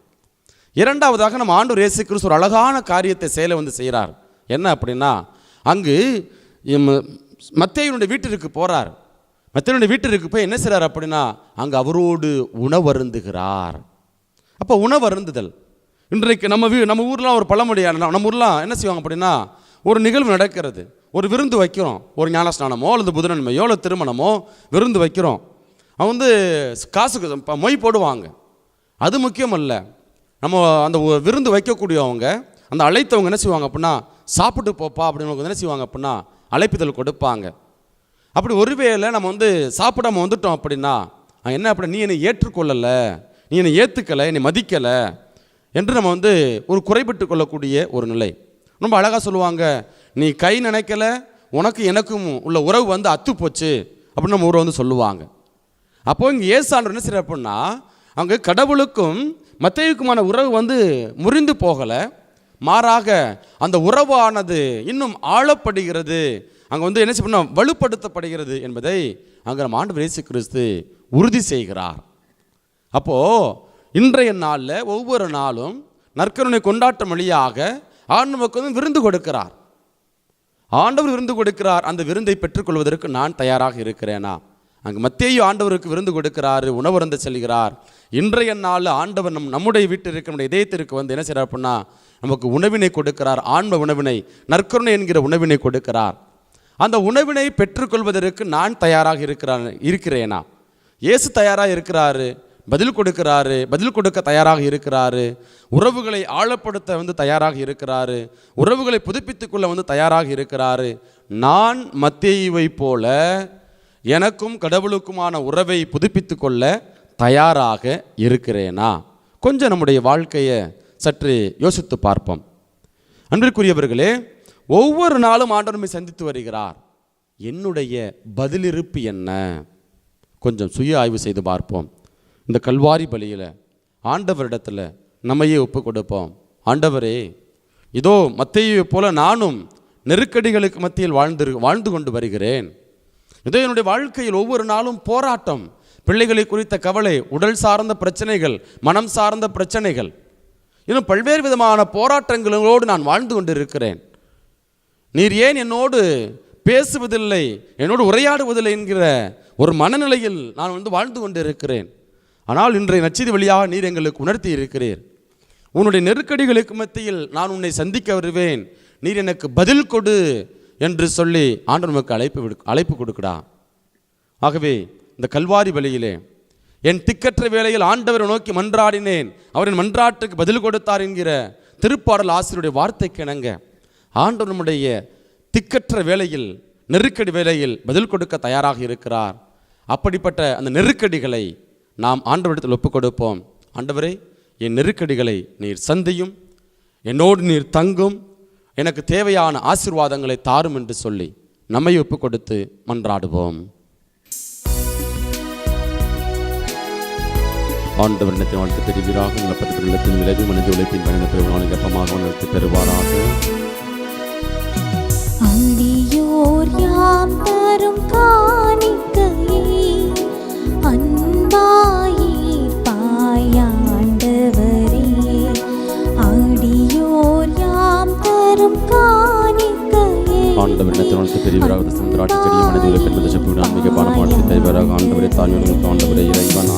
இரண்டாவதாக நம்ம ஆண்டவர் இயேசு கிறிஸ்து ஒரு அழகான காரியத்தை செய்கிறார். என்ன அப்படின்னா, அங்கு மத்தேயுனுடைய வீட்டிற்கு போகிறார். மத்தேயுனுடைய வீட்டிற்கு போய் என்ன செய்கிறார் அப்படின்னா, அங்கே அவரோடு உணவருந்துகிறார். அப்போ உணவருந்துதல் இன்றைக்கு நம்ம ஊர்லாம் ஒரு பழமொழியான, நம்ம ஊர்லாம் என்ன செய்வாங்க அப்படின்னா, ஒரு நிகழ்வு நடக்கிறது, ஒரு விருந்து வைக்கிறோம், ஒரு ஞானஸ்நானமோ அல்லது புதனன்மையோ அல்லது திருமணமோ விருந்து வைக்கிறோம். அவன் வந்து காசுக்கு மொய் போடுவாங்க. அது முக்கியம் அல்ல. நம்ம அந்த விருந்து வைக்கக்கூடியவங்க, அந்த அழைத்தவங்க என்ன செய்வாங்க அப்படின்னா, சாப்பிட்டு போப்பா அப்படின்னு என்ன செய்வாங்க அப்படின்னா அழைப்புதல் கொடுப்பாங்க. அப்படி ஒருவேளை நம்ம வந்து சாப்பிடாம வந்துட்டோம் அப்படின்னா என்ன அப்படி, நீ என்னை ஏற்றுக்கொள்ளலை, நீ என்னை ஏற்றுக்கலை, என்னை மதிக்கலை என்று நம்ம வந்து ஒரு குறைபட்டு கொள்ளக்கூடிய ஒரு நிலை. ரொம்ப அழகாக சொல்லுவாங்க, நீ கை நினைக்கலை, உனக்கு எனக்கும் உள்ள உறவு வந்து அத்து போச்சு அப்படின்னு நம்ம ஊரை வந்து சொல்லுவாங்க. அப்போது இங்கே ஏசாண்டர் என்ன செய்யற அப்படின்னா, அங்கே கடவுளுக்கும் மத்தேயுக்குமான உறவு வந்து முறிந்து போகலை, மாறாக அந்த உறவானது இன்னும் ஆழப்படுகிறது, அங்கே வந்து என்ன செய்ய வலுப்படுத்தப்படுகிறது என்பதை அங்கே நம்ம ஆண்டவர் இயேசு கிறிஸ்து உறுதி செய்கிறார். அப்போது இன்றைய நாளில் ஒவ்வொரு நாளும் நற்கருணை கொண்டாட்டம் வழியாக ஆண்டவருக்கு வந்து விருந்து கொடுக்கிறார். ஆண்டவர் விருந்து கொடுக்கிறார். அந்த விருந்தை பெற்றுக்கொள்வதற்கு நான் தயாராக இருக்கிறேனா? அங்கே மத்தேயு ஆண்டவருக்கு விருந்து கொடுக்கிறாரு, உணவருந்த செல்கிறார். இன்றைய நாள் ஆண்டவர் நம்முடைய வீட்டிற்கு, நம்முடைய இதயத்திற்கு வந்து என்ன செய்கிறார் அப்படின்னா, நமக்கு உணவினை கொடுக்கிறார். ஆன்ம உணவினை, நற்கருணை என்கிற உணவினை கொடுக்கிறார். அந்த உணவினை பெற்றுக்கொள்வதற்கு நான் தயாராக இருக்கிறேனா? இயேசு தயாராக இருக்கிறாரு, பதில் கொடுக்கிறாரு, பதில் கொடுக்க தயாராக இருக்கிறாரு, உறவுகளை ஆழப்படுத்த வந்து தயாராக இருக்கிறாரு, உறவுகளை புதுப்பித்துக்கொள்ள வந்து தயாராக இருக்கிறாரு. நான் மத்தேயுவை போல எனக்கும் கடவுளுக்குமான உறவை புதுப்பித்து கொள்ள தயாராக இருக்கிறேனா? கொஞ்சம் நம்முடைய வாழ்க்கையை சற்று யோசித்து பார்ப்போம். அன்பிற்குரியவர்களே, ஒவ்வொரு நாளும் ஆண்டவரை சந்தித்து வருகிறார். என்னுடைய பதிலிருப்பு என்ன? கொஞ்சம் சுய ஆய்வு செய்து பார்ப்போம். இந்த கல்வாரி பலியில் ஆண்டவரிடத்தில் நம்மையே ஒப்பு கொடுப்போம். ஆண்டவரே, இதோ மத்தேயுவை போல நானும் நெருக்கடிகளுக்கு மத்தியில் வாழ்ந்து கொண்டு வருகிறேன். இதோ என்னுடைய வாழ்க்கையில் ஒவ்வொரு நாளும் போராட்டம், பிள்ளைகளை குறித்த கவலை, உடல் சார்ந்த பிரச்சனைகள், மனம் சார்ந்த பிரச்சனைகள், இன்னும் பல்வேறு விதமான போராட்டங்களோடு நான் வாழ்ந்து கொண்டு இருக்கிறேன். நீர் ஏன் என்னோடு பேசுவதில்லை, என்னோடு உரையாடுவதில்லை என்கிற ஒரு மனநிலையில் நான் வாழ்ந்து கொண்டு இருக்கிறேன். ஆனால் இன்றைய நற்செய்தி வழியாக நீர் எங்களுக்கு உணர்த்தி இருக்கிறீர். உன்னுடைய நெருக்கடிகளுக்கு மத்தியில் நான் உன்னை சந்திக்க வருவேன், நீர் எனக்கு பதில் கொடு என்று சொல்லி ஆண்டவர் நமக்கு அழைப்பு கொடுக்கடா. ஆகவே இந்த கல்வாரி பலியிலே என் திக்கற்ற வேளையில் ஆண்டவரை நோக்கி மன்றாடினேன், அவரின் மன்றாட்டுக்கு பதில் கொடுத்தார் என்கிற திருப்பாடல் ஆசிரியருடைய வார்த்தைக்கு இணங்க ஆண்டவர் நம்முடைய திக்கற்ற வேளையில், நெருக்கடி வேளையில் பதில் கொடுக்க தயாராக இருக்கிறார். அப்படிப்பட்ட அந்த நெருக்கடிகளை நாம் ஆண்டவரிடத்தில் ஒப்புக் கொடுப்போம். ஆண்டவரே, என் நெருக்கடிகளை நீர் சந்தியும், என்னோடு நீர் தங்கும், எனக்கு தேவையான ஆசீர்வாதங்களை தாரும் என்று சொல்லி நம்மை ஒப்புக் கொடுத்து மன்றாடுவோம். ஆண்டவர் எண்ணத்தின் வாழ்த்து பெறுவீராக. நிலப்பட்ட இல்லத்தின் விளைவு மனித உழைப்பின் பயண பெருமாள் வெப்பமாக நடத்தி பெறுவாராக. அடியோர் யாம் தரும் காணிக்கையை அன்பாயிர்ப்பாயாண்டவரே, அடியோர் யாம் தரும் காணிக்கையை. ஆண்டவர் எண்ணத்தின் வாழ்த்து பெறுவீராக. சந்திராட்சி செடிய மனித உழைப்பின் மத செப்பு ஆன்மீக பாடமாற்றி தைவராக. ஆண்டவரை தாழ்மையுடன் ஆண்டவரை இறைவன்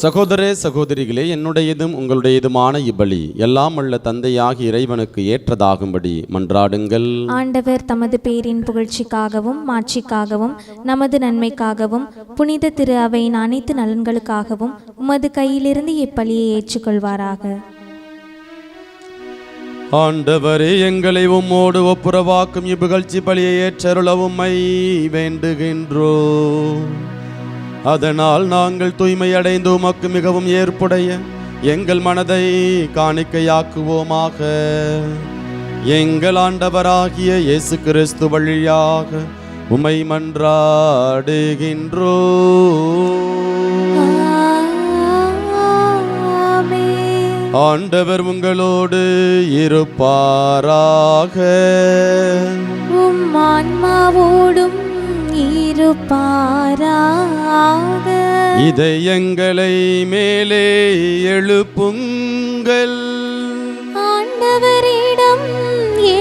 சகோதர சகோதரிகளே, என்னுடையதும் உங்களுடையதுமான இப்பலி எல்லாம் உள்ள தந்தையாகி இறைவனுக்கு ஏற்றதாகும்படி மன்றாடுங்கள். ஆண்டவர் தமது பேரின் புகழ்ச்சிக்காகவும் மாட்சிக்காகவும் நமது நன்மைக்காகவும் புனித திரு அவையின் அனைத்து நலன்களுக்காகவும் உமது கையிலிருந்து இப்பலியை ஏற்றுக்கொள்வாராக. ஆண்டவரே, எங்களை உம்மோடு ஒப்புரவாக்கும் இப்புகழ்ச்சி பலியை ஏற்றருள உம்மை வேண்டுகின்றோம். அதனால் நாங்கள் தூய்மை அடைந்து உமக்கு மிகவும் ஏற்புடைய எங்கள் மனதை காணிக்கையாக்குவோமாக. எங்கள் ஆண்டவராகிய இயேசு கிறிஸ்து வழியாக உம்மை மன்றாடுகின்றோம். ஆண்டவர் உங்களோடு இருப்பாராக. உம் ஆன்மாவோடும் இருப்பாராக. இதயங்களை மேலே எழுப்புங்கள். ஆண்டவரிடம்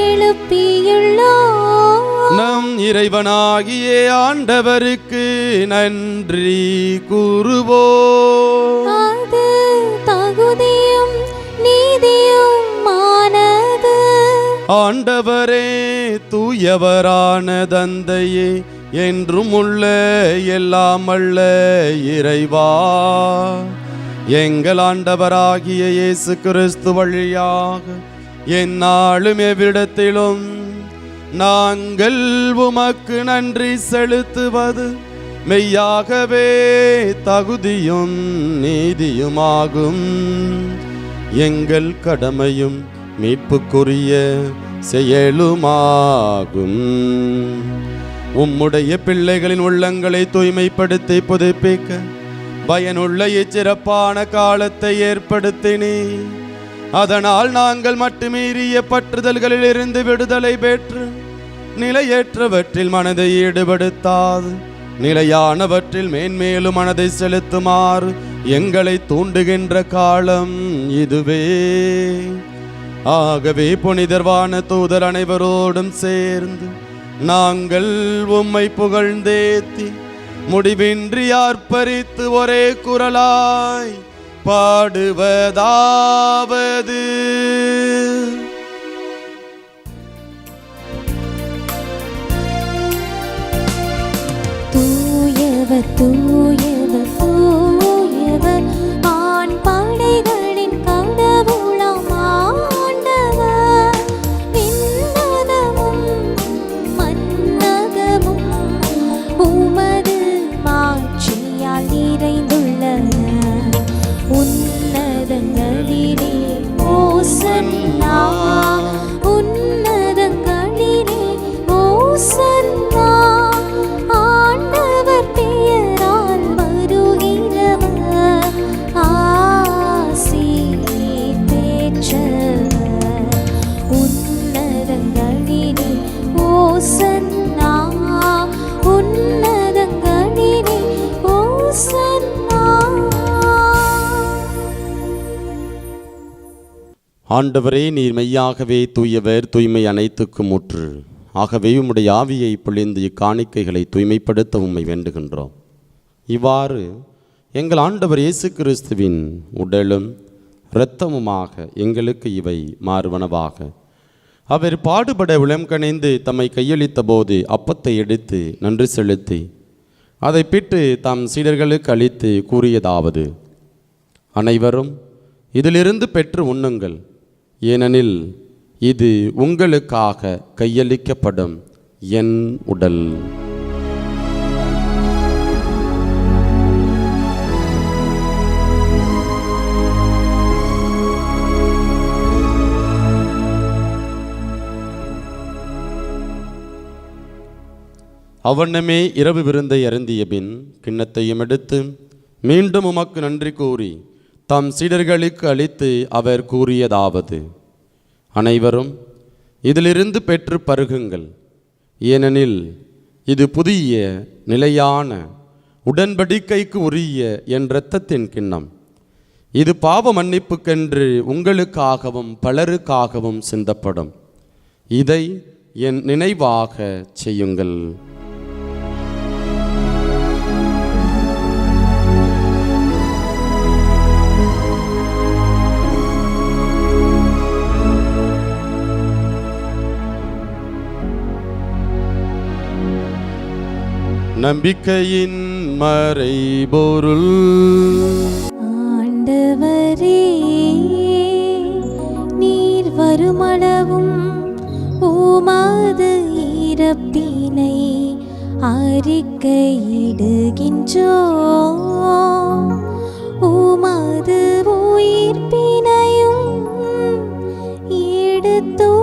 எழுப்பியுள்ளோம். நம் இறைவனாகிய ஆண்டவருக்கு நன்றி கூறுவோம். அது தகுதியும் நீதியுமானது. ஆண்டவரே, தூயவரான தந்தையே, என்றும் உள்ள எல்லாம் அல்ல இறைவா, எங்கள் ஆண்டவராகிய இயேசு கிறிஸ்து வழியாக எந்நாளும் எவ்விடத்திலும் நாங்கள் உமக்கு நன்றி செலுத்துவது மெய்யாகவே தகுதியும் நீதியுமாகும். எங்கள் கடமையும் மீட்புக்குரிய செயலுமாகும். உம்முடைய பிள்ளைகளின் உள்ளங்களை தூய்மைப்படுத்தி புதுப்பிக்க பயனுள்ள இச்சிறப்பான காலத்தை ஏற்படுத்தினே. அதனால் நாங்கள் மட்டுமீறிய பற்றுதல்களில் இருந்து விடுதலை பெற்று நிலையற்றவற்றில் மனதை ஈடுபடுத்தாது நிலையானவற்றில் மேன்மேலும் மனதை செலுத்துமாறு எங்களை தூண்டுகின்ற காலம் இதுவே. ஆகவே புனிதர்வான தூதர் அனைவரோடும் சேர்ந்து நாங்கள் உம்மை புகழ்ந்தேத்தி முடிவின்றி ஆர்ப்பரித்து ஒரே குரலாய் பாடுவதாவது தூயவர் தூயவர் தூயவர் ஆண் படைகளின் கடவுளாம் ஆண்டவர். விண்ணகமும் மண்ணகமும் உமது மாட்சியால் நிறைந்துள்ளன. உன்னதங்களிலே ஓசன்னா, உன்னதங்களிலே ஓசன்னா. ஆண்டவர் பெயரால் வருகிறவர் ஆசி பெற்றவர். உன்னதங்களிலே ஓசன்னா, உன்னதங்களிலே ஓசன்னா. ஆண்டவரே, நீர் மெய்யாகவே தூயவர், தூய்மை அனைத்துக்கும் ஊற்று. ஆகவே உம்முடைய ஆவியை பொழிந்து இக்காணிக்கைகளை தூய்மைப்படுத்த உம்மை வேண்டுகின்றோம். இவ்வாறு எங்கள் ஆண்டவர் இயேசு கிறிஸ்துவின் உடலும் இரத்தமுமாக எங்களுக்கு இவை மாறுவனவாக. அவர் பாடுபட உளம்கணிந்து தம்மை கையளித்த போது அப்பத்தை எடுத்து நன்றி செலுத்தி அதை பிட்டு தம் சீடர்களுக்கு அளித்து கூறியதாவது: அனைவரும் இதிலிருந்து பெற்று உண்ணுங்கள், ஏனெனில் இது உங்களுக்காக கையளிக்கப்படும் என் உடல். அவனமே இரவு விருந்தை அருந்திய பின் கிண்ணத்தையும் எடுத்து மீண்டும் உமக்கு நன்றி கூறி தம் சீடர்களுக்கு அளித்து அவர் கூறியதாவது: அனைவரும் இதிலிருந்து பெற்று பருகுங்கள், ஏனெனில் இது புதிய நிலையான உடன்படிக்கைக்கு உரிய என் இரத்தத்தின் கிண்ணம். இது பாவ மன்னிப்புக்கென்று உங்களுக்காகவும் பலருக்காகவும் சிந்தப்படும். இதை என் நினைவாக செய்யுங்கள். நம்பிக்கையின் மறைபொருள். ஆண்டவரே, நீர் வருமளவும் உமது இறப்பினை அறிக்கையிடுகின்றோம், உமது உயிர்ப்பினையும் எடுத்துரைக்கின்றோம்.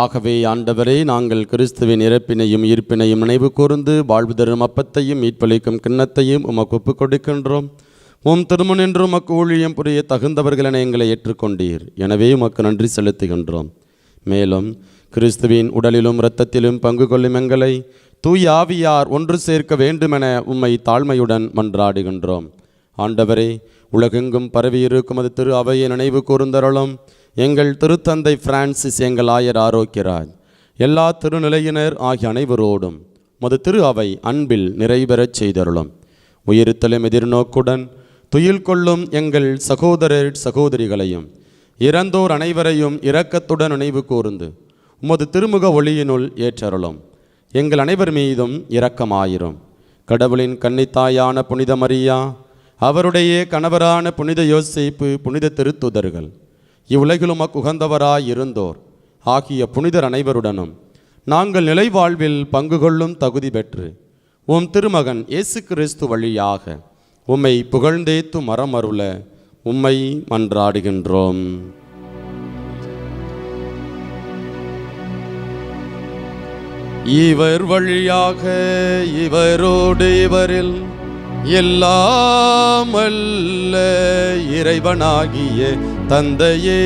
ஆகவே ஆண்டவரே, நாங்கள் கிறிஸ்துவின் இறப்பினையும் உயிர்ப்பினையும் நினைவு கூர்ந்து வாழ்வு தரும் அப்பத்தையும் மீட்பளிக்கும் கிண்ணத்தையும் உமக்கு ஒப்புக் கொடுக்கின்றோம். உம் திருமண் என்று உமக்கு ஊழியம் புரிய தகுந்தவர்களென எங்களை ஏற்றுக்கொண்டீர். எனவே உமக்கு நன்றி செலுத்துகின்றோம். மேலும் கிறிஸ்துவின் உடலிலும் இரத்தத்திலும் பங்கு கொள்ளும் எங்களை தூய ஆவியார் ஒன்று சேர்க்க வேண்டுமென உம்மை தாழ்மையுடன் மன்றாடுகின்றோம். ஆண்டவரே, உலகெங்கும் பரவியிருக்கும் அது திரு அவையை நினைவு கூர்ந்தருளும். எங்கள் திருத்தந்தை பிரான்சிஸ், எங்கள் ஆயர் ஆரோக்கியராஜ், எல்லா திருநிலையினர் ஆகிய அனைவரோடும் மது திரு அவை அன்பில் நிறைவேறச் செய்தருளும். உயிர்த்தலும் எதிர்நோக்குடன் துயில் கொள்ளும் எங்கள் சகோதரர் சகோதரிகளையும் இறந்தோர் அனைவரையும் இரக்கத்துடன் நினைவு கூர்ந்து உமது திருமுக ஒளியினுள் ஏற்றருளும். எங்கள் அனைவர் மீதும் இரக்கமாயிரும். கடவுளின் கன்னித்தாயான புனித மரியா, அவருடைய கணவரான புனித யோசேப்பு, புனித திருத்துதர்கள், இவ்வுலகிலும் உகந்தவராய் இருந்தோர் ஆகிய புனிதர் அனைவருடனும் நாங்கள் நிலைவாழ்வில் பங்கு கொள்ளும் தகுதி பெற்று உம் திருமகன் இயேசு கிறிஸ்து வழியாக உம்மை புகழ்ந்தேத்து மரமருள உம்மை மன்றாடுகின்றோம். இவர் வழியாக இவரோடு இவரில் எல்லாம் அல்ல இறைவனாகிய தந்தையே,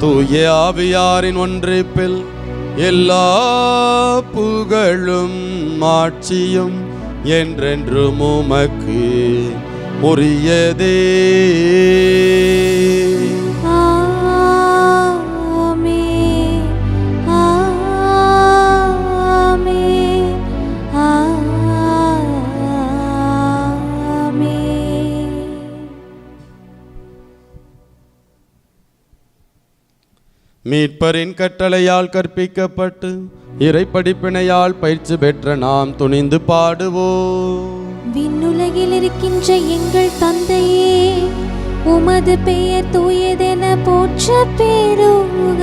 தூய ஆவியாரின் ஒன்றிப்பில் எல்லா புகழும் மாட்சியும் என்றென்றும் உமக்கு உரியதே. ஆமென், ஆமென், மீட்பரின் கட்டளையால் கற்பிக்கப்பட்டு இறைப்படிப்பினையால் பயிற்சி பெற்ற நாம் துணிந்து பாடுவோம். விண்ணுலகில் இருக்கின்ற எங்கள் தந்தையே, உமது பெயர் தூயதென போற்ற பெறுக.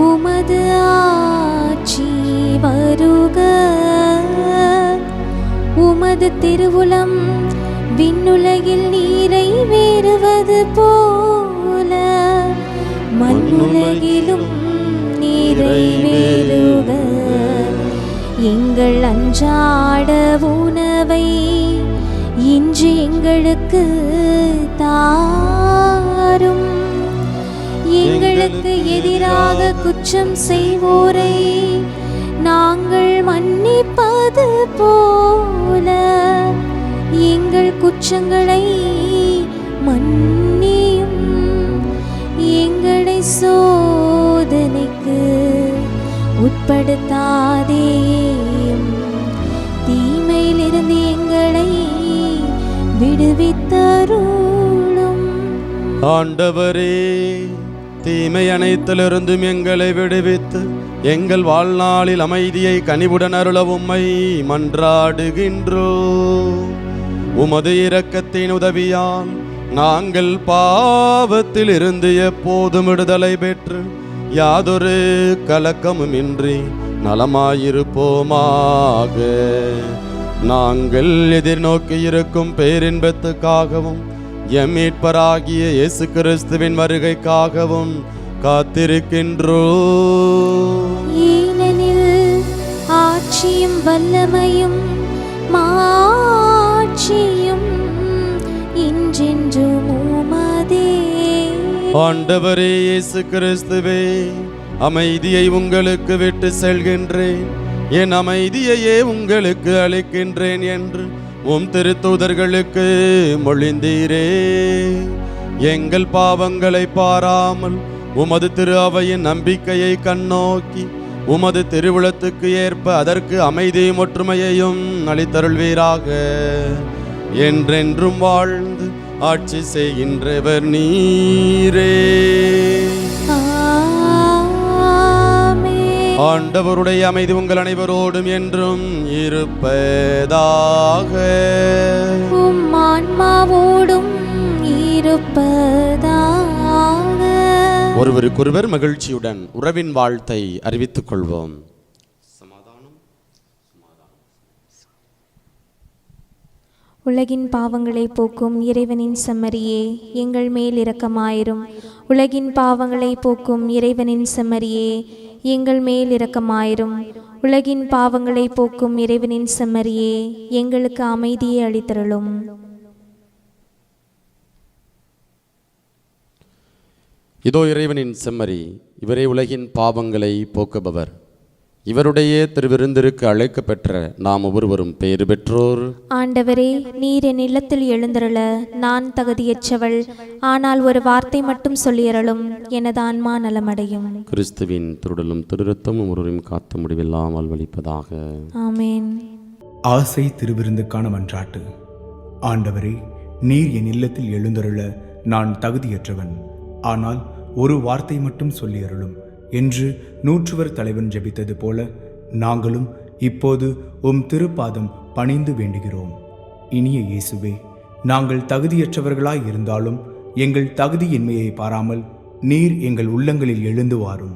உமது ஆட்சி வருக. உமது திருவுளம் விண்ணுலகில் நிறைவேறுவது போல மண்ணுலகிலும் நிறைவேறுக. எங்கள் அன்றாட உணவை இன்று எங்களுக்கு தாரும். எங்களுக்கு எதிராக குற்றம் செய்வோரை நாங்கள் மன்னிப்பது போல எங்கள் குற்றங்களை மன்னியும். எங்களை சோதனைக்கு உட்படுத்தாதேயும், தீமையிலிருந்து எங்களை விடுவித்தருளும். ஆண்டவரே, தீமை அனைத்திலிருந்தும் எங்களை விடுவித்து எங்கள் வாழ்நாளில் அமைதியை கனிவுடன் அருள உம்மை மன்றாடுகின்றோம். உமது இரக்கத்தின் உதவியால் நாங்கள் பாவத்தில் இருந்து எப்போதும் விடுதலை பெற்று யாதொரு கலக்கமுமின்றி நலமாயிருப்போமாக. நாங்கள் எதிர்நோக்கி இருக்கும் பேரின்பத்துக்காகவும் எம் மீட்பராகிய இயேசு கிறிஸ்துவின் வருகைக்காகவும் காத்திருக்கின்றோம். ஏனெனில் ஆட்சியும் வல்லமையும் மாட்சியும் இன்றென்றும் உமதே. ஆண்டவரே இயேசு கிறிஸ்துவே, அமைதியை உங்களுக்கு விட்டு செல்கின்றேன், என் அமைதியையே உங்களுக்கு அளிக்கின்றேன் என்று உம் திருத்தூதர்களுக்கு மொழிந்தீரே. எங்கள் பாவங்களை பாராமல் உமது திரு அவையின் நம்பிக்கையை கண்ணோக்கி உமது திருவுளத்துக்கு ஏற்ப அதற்கு அமைதியும் ஒற்றுமையையும் அளித்தருள்வீராக. என்றென்றும் வாழ்ந்து ஆட்சி செய்கின்றவர் நீரே. ஆண்டவருடைய அமைதி உங்கள் அனைவரோடும் என்றும் இருப்பதாக. உம் ஆன்மாவோடும் இருப்பதாக. ஒருவருக்கொருவர் மகிழ்ச்சியுடன் உறவின் வாழ்த்தை அறிவித்துக் கொள்வோம். உலகின் பாவங்களை போக்கும் இறைவனின் செம்மறியே, எங்கள் மேல் இரக்கமாயிரும். உலகின் பாவங்களை போக்கும் இறைவனின் செம்மறியே, எங்கள் மேல் இரக்கமாயிரும். உலகின் பாவங்களை போக்கும் இறைவனின் செம்மறியே, எங்களுக்கு அமைதியை அளித்தருளும். இதோ இறைவனின் செம்மறி, இவரே உலகின் பாவங்களை போக்குபவர். இவருடைய திருவிருந்திற்கு அழைக்க பெற்ற நாம் ஒவ்வொருவரும் பேறு பெற்றோர். ஆண்டவரே, நீர் என் இல்லத்தில் எழுந்தருள நான் தகுதியற்றவள். ஆனால் ஒரு வார்த்தை மட்டும் சொல்லியறலும், எனது ஆன்மா நலமடையும். கிறிஸ்துவின் திருடலும் திருரத்தமும் ஒருவரையும் காத்த முடிவில்லாமல் வலிப்பதாக. ஆமேன். ஆசை திருவிருந்துக்கான மன்றாட்டு. ஆண்டவரே, நீர் என் இல்லத்தில் எழுந்தருள நான் தகுதியற்றவன். ஆனால் ஒரு வார்த்தை மட்டும் சொல்லியருளும் என்று நூற்றுவர் தலைவன் ஜெபித்தது போல நாங்களும் இப்போது உம் திருப்பாதம் பணிந்து வேண்டுகிறோம். இனிய இயேசுவே, நாங்கள் தகுதியற்றவர்களாய் இருந்தாலும் எங்கள் தகுதியின்மையை பாராமல் நீர் எங்கள் உள்ளங்களில் எழுந்து வாரும்.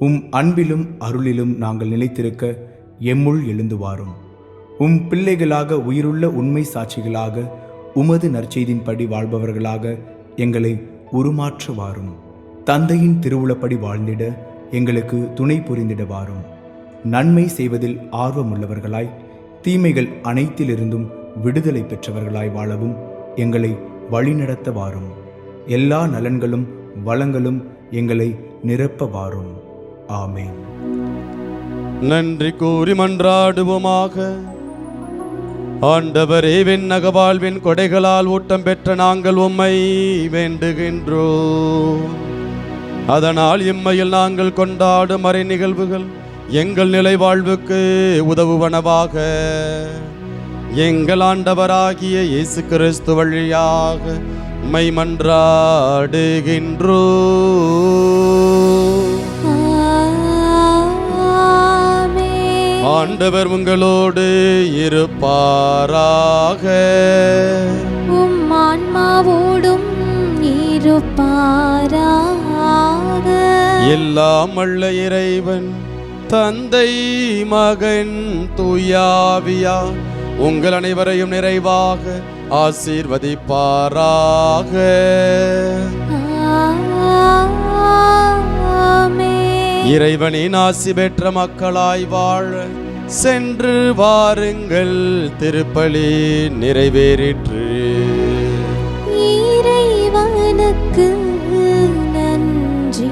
உம் அன்பிலும் அருளிலும் நாங்கள் நிலைத்திருக்க எம்முள் எழுந்து வாரும். உம் பிள்ளைகளாக உயிருள்ள உண்மை சாட்சிகளாக உமது நற்செய்தின்படி வாழ்பவர்களாக எங்களை உருமாற்ற வாரும். தந்தையின் திருவுளப்படி வாழ்ந்திட எங்களுக்கு துணை புரிந்திட வாரும். நன்மை செய்வதில் ஆர்வமுள்ளவர்களாய் தீமைகள் அனைத்திலிருந்தும் விடுதலை பெற்றவர்களாய் வாழவும் எங்களை வழிநடத்த வாரும். எல்லா நலன்களும் வளங்களும் எங்களை நிரப்ப வாரும். ஆமேன். நன்றி கூறி மன்றாடுவோமாக. ஆண்டவரே, விண்ணக வாழ்வின் கொடைகளால் ஊட்டம் பெற்ற நாங்கள் உம்மை வேண்டுகின்றோம். அதனால் இம்மையில் நாங்கள் கொண்டாடும் மறை நிகழ்வுகள் எங்கள் நிலை வாழ்வுக்கு உதவுவனவாக. எங்கள் ஆண்டவராகிய இயேசு கிறிஸ்து வழியாக மை மன்றாடுகின்றோ. ஆமென். ஆண்டவர் உங்களோடு இருப்பாராக. உம் ஆன்மாவோடும் இருப்பாராக. எல்லாம் வல்ல இறைவன் தந்தை மகன் தூயாவியார் உங்கள் அனைவரையும் நிறைவாக ஆசீர்வதிப்பாராக. ஆமென். இறைவனின் ஆசி பெற்ற மக்களாய் வாழ சென்று வாருங்கள். திருப்பலி நிறைவேறிற்று. இறைவனுக்கு நன்றி.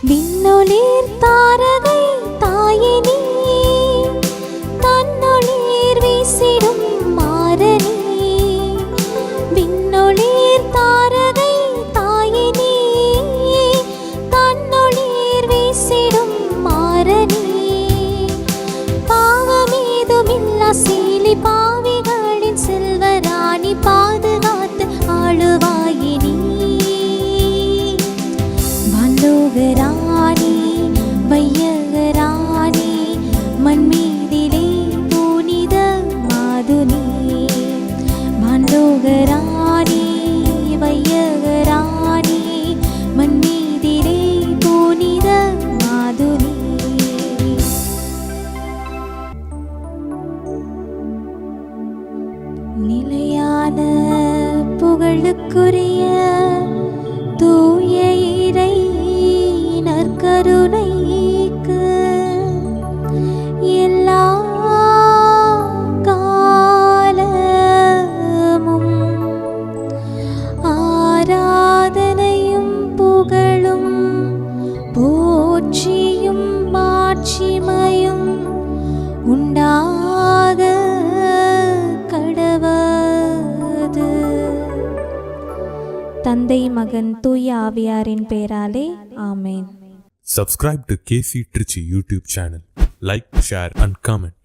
விண்ணொளிர் தாரகை தாயே நீ, தன்னொளிர் வீசிடும் மாறனே. விண்ணொளிர் தாரகை தாயே நீ, தன்னொளிர் வீசிடும் மாறனே. பாவமேதுமில்லா சீலி பாவிகளின் செல்வராணி பாதுகாத்து ஆளுவாயே நீ. வான்லோகராணி வையகராணி மண்மீதிலே புனித மாதுனி. வான்லோகராணி வையகராணி மண்மீதிலே புனித மாதுனி. நிலையான புகழுக்குரிய தூய இறை நற்கருணைக்கு எல்லா காலமும் ஆராதனையும் புகழும் போற்றியும் மாட்சிமையும் உண்டாக கடவது. தந்தை மகன் தூய ஆவியாரின் பெயராலே ஆமென். Subscribe to KC Trichy YouTube channel. Like, share and comment.